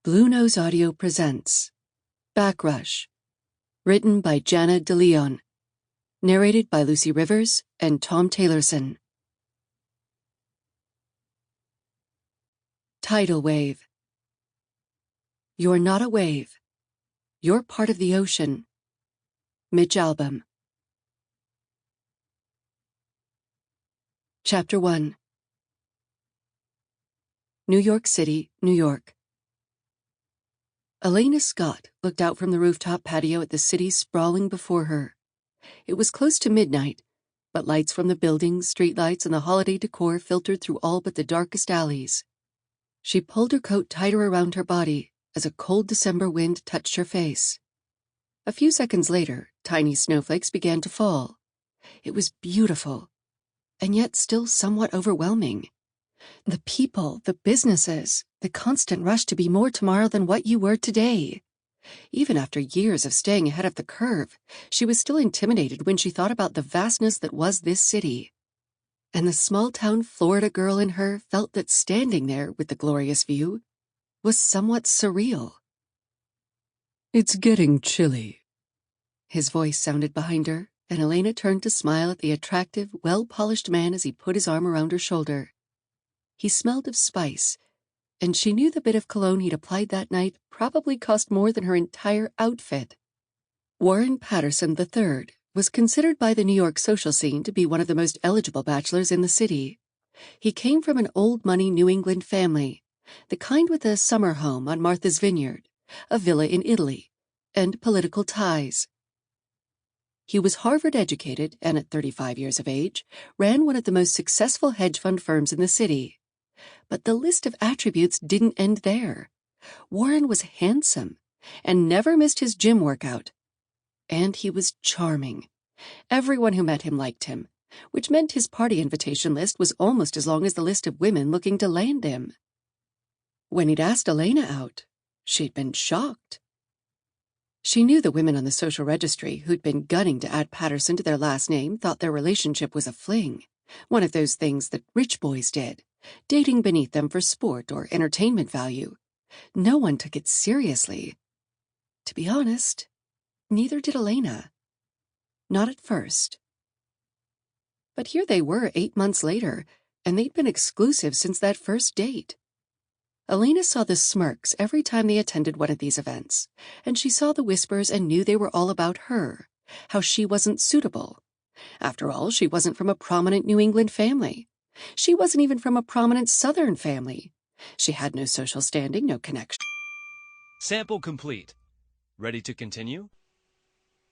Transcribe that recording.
Blue Nose Audio presents Backrush, written by Jana Deleon, narrated by Lucy Rivers and Tom Taylorson. Tidal wave. You're not a wave. You're part of the ocean. Mitch Albom. Chapter 1. New York City, New York. Alayna Scott looked out from the rooftop patio at the city sprawling before her. It was close to midnight, but lights from the buildings, streetlights, and the holiday decor filtered through all but the darkest alleys. She pulled her coat tighter around her body as a cold December wind touched her face. A few seconds later, tiny snowflakes began to fall. It was beautiful, and yet still somewhat overwhelming. The people, the businesses, the constant rush to be more tomorrow than what you were today. Even after years of staying ahead of the curve, she was still intimidated when she thought about the vastness that was this city. And the small-town Florida girl in her felt that standing there with the glorious view was somewhat surreal. "It's getting chilly." His voice sounded behind her, and Alayna turned to smile at the attractive, well-polished man as he put his arm around her shoulder. He smelled of spice, and she knew the bit of cologne he'd applied that night probably cost more than her entire outfit. Warren Patterson III was considered by the New York social scene to be one of the most eligible bachelors in the city. He came from an old-money New England family, the kind with a summer home on Martha's Vineyard, a villa in Italy, and political ties. He was Harvard-educated and at 35 years of age, ran one of the most successful hedge fund firms in the city. But the list of attributes didn't end there. Warren was handsome and never missed his gym workout. And he was charming. Everyone who met him liked him, which meant his party invitation list was almost as long as the list of women looking to land him. When he'd asked Alayna out, she'd been shocked. She knew the women on the social registry who'd been gunning to add Patterson to their last name thought their relationship was a fling, one of those things that rich boys did, dating beneath them for sport or entertainment value. No one took it seriously. To be honest, neither did Alayna. Not at first. But here they were 8 months later, and they'd been exclusive since that first date. Alayna saw the smirks every time they attended one of these events, and she saw the whispers and knew they were all about her, how she wasn't suitable. After all, she wasn't from a prominent New England family. She wasn't even from a prominent Southern family. She had no social standing, no connection. Sample complete. Ready to continue?